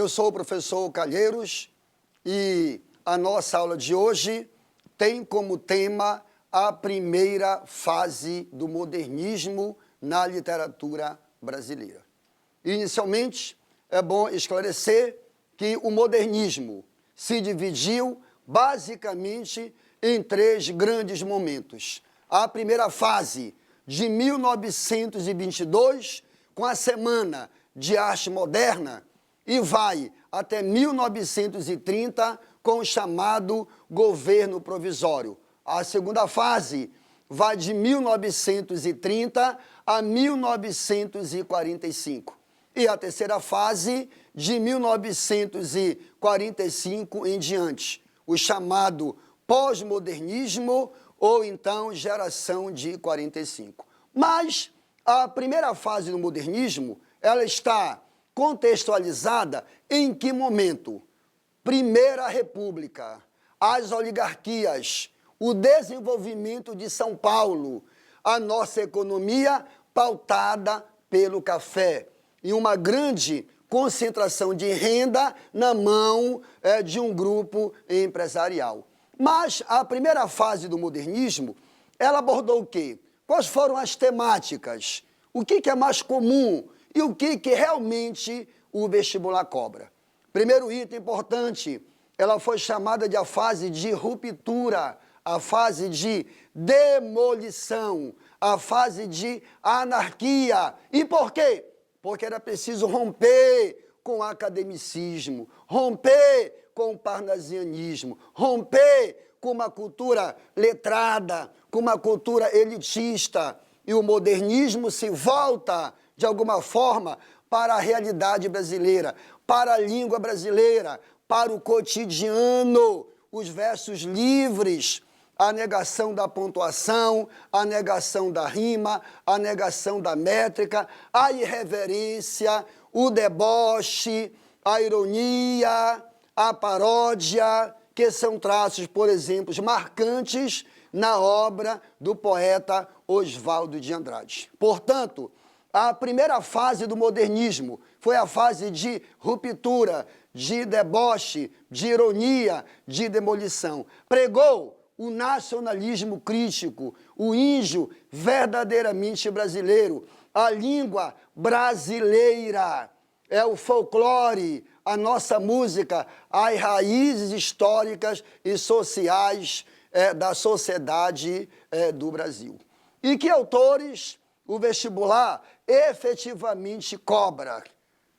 Eu sou o professor Calheiros e a nossa aula de hoje tem como tema a primeira fase do modernismo na literatura brasileira. Inicialmente, é bom esclarecer que o modernismo se dividiu basicamente em três grandes momentos. A primeira fase, de 1922, com a Semana de Arte Moderna, e vai até 1930 com o chamado governo provisório. A segunda fase vai de 1930 a 1945. E a terceira fase, de 1945 em diante, o chamado pós-modernismo ou então geração de 45. Mas a primeira fase do modernismo, ela está contextualizada em que momento? Primeira República, as oligarquias, o desenvolvimento de São Paulo, a nossa economia pautada pelo café e uma grande concentração de renda na mão de um grupo empresarial. Mas a primeira fase do modernismo, ela abordou o quê? Quais foram as temáticas? O que é mais comum e o que realmente o vestibular cobra? Primeiro item importante, ela foi chamada de a fase de ruptura, a fase de demolição, a fase de anarquia. E por quê? Porque era preciso romper com o academicismo, romper com o parnasianismo, romper com uma cultura letrada, com uma cultura elitista. E o modernismo se volta, de alguma forma, para a realidade brasileira, para a língua brasileira, para o cotidiano, os versos livres, a negação da pontuação, a negação da rima, a negação da métrica, a irreverência, o deboche, a ironia, a paródia, que são traços, por exemplo, marcantes na obra do poeta Oswaldo de Andrade. Portanto, a primeira fase do modernismo foi a fase de ruptura, de deboche, de ironia, de demolição. Pregou o nacionalismo crítico, o índio verdadeiramente brasileiro, a língua brasileira, é o folclore, a nossa música, as raízes históricas e sociais da sociedade do Brasil. E que autores o vestibular efetivamente cobra?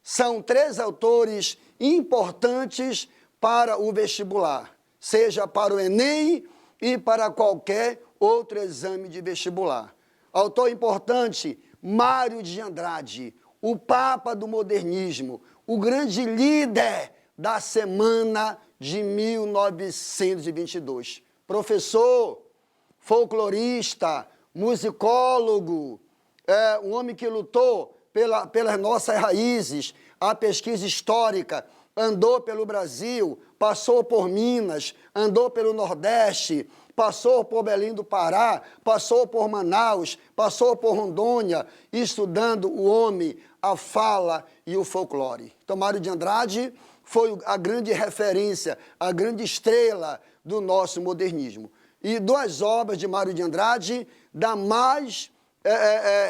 São três autores importantes para o vestibular, seja para o Enem e para qualquer outro exame de vestibular. Autor importante, Mário de Andrade, o Papa do Modernismo, o grande líder da Semana de 1922. Professor, folclorista, musicólogo, um homem que lutou pelas nossas raízes, a pesquisa histórica, andou pelo Brasil, passou por Minas, andou pelo Nordeste, passou por Belém do Pará, passou por Manaus, passou por Rondônia, estudando o homem, a fala e o folclore. Então, Mário de Andrade foi a grande referência, a grande estrela do nosso modernismo. E duas obras de Mário de Andrade dá mais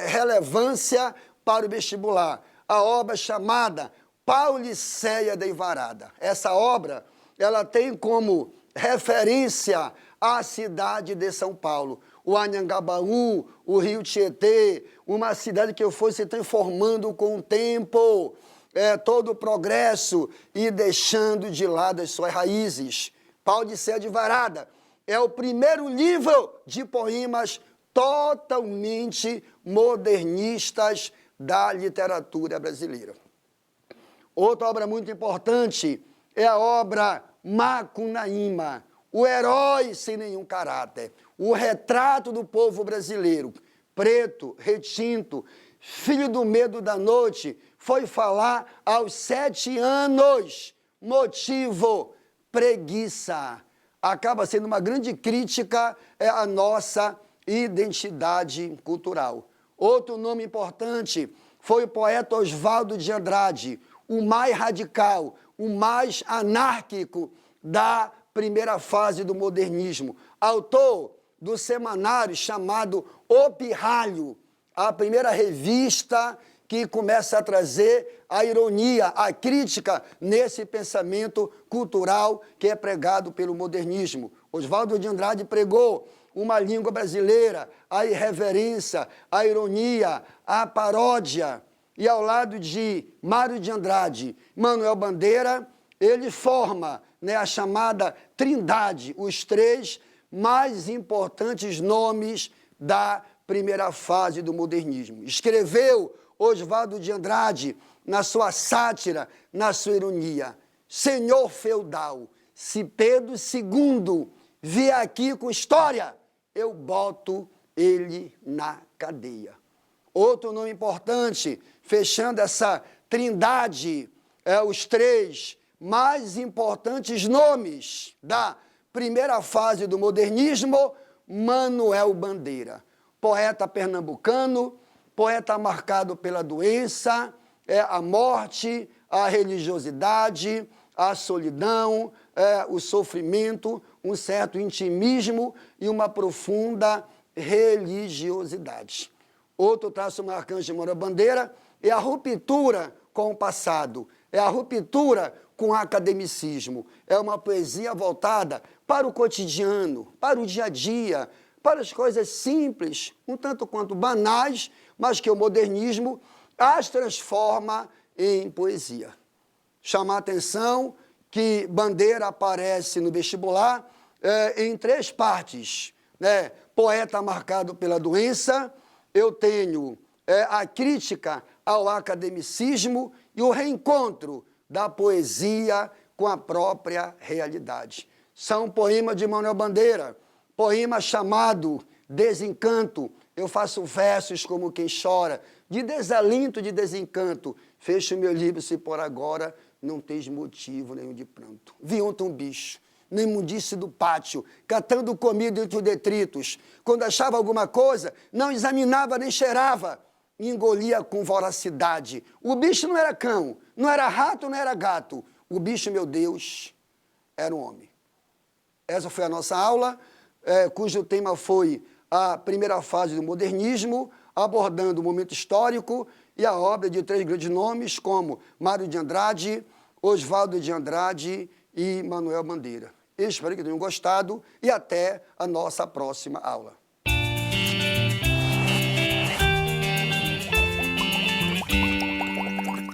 relevância para o vestibular. A obra chamada Paulicéia da Alvorada. Essa obra, ela tem como referência a cidade de São Paulo, o Anhangabaú, o Rio Tietê, uma cidade que foi se transformando com o tempo, todo o progresso e deixando de lado as suas raízes. Paulicéia da Alvorada é o primeiro livro de poemas totalmente modernistas da literatura brasileira. Outra obra muito importante é a obra Macunaíma, o herói sem nenhum caráter, o retrato do povo brasileiro, preto, retinto, filho do medo da noite, foi falar aos 7 anos, motivo, preguiça. Acaba sendo uma grande crítica à nossa identidade cultural. Outro nome importante foi o poeta Oswaldo de Andrade, o mais radical, o mais anárquico da primeira fase do modernismo. Autor do semanário chamado O Pirralho, a primeira revista que começa a trazer a ironia, a crítica nesse pensamento cultural que é pregado pelo modernismo. Oswaldo de Andrade pregou uma língua brasileira, a irreverência, a ironia, a paródia. E ao lado de Mário de Andrade, Manuel Bandeira, ele forma, né, a chamada Trindade, os três mais importantes nomes da primeira fase do modernismo. Escreveu Oswaldo de Andrade, na sua sátira, na sua ironia: senhor feudal, se Pedro II vier aqui com história, eu boto ele na cadeia. Outro nome importante, fechando essa trindade, os três mais importantes nomes da primeira fase do modernismo: Manuel Bandeira, poeta pernambucano, poeta marcado pela doença, a morte, a religiosidade, a solidão, o sofrimento, um certo intimismo e uma profunda religiosidade. Outro traço marcante de Manuel Bandeira é a ruptura com o passado, é a ruptura com o academicismo. É uma poesia voltada para o cotidiano, para o dia a dia, para as coisas simples, um tanto quanto banais, mas que o modernismo as transforma em poesia. Chamar a atenção que Bandeira aparece no vestibular em três partes, né? Poeta marcado pela doença, eu tenho a crítica ao academicismo e o reencontro da poesia com a própria realidade. São poemas de Manuel Bandeira, poema chamado Desencanto. Eu faço versos como quem chora, de desalento, de desencanto. Fecho meu livro se por agora não tens motivo nenhum de pranto. Vi ontem um bicho, na imundície do pátio, catando comida entre os detritos. Quando achava alguma coisa, não examinava nem cheirava, engolia com voracidade. O bicho não era cão, não era rato, não era gato. O bicho, meu Deus, era um homem. Essa foi a nossa aula, cujo tema foi a primeira fase do modernismo, abordando o momento histórico e a obra de três grandes nomes, como Mário de Andrade, Oswaldo de Andrade e Manuel Bandeira. Eu espero que tenham gostado e até a nossa próxima aula.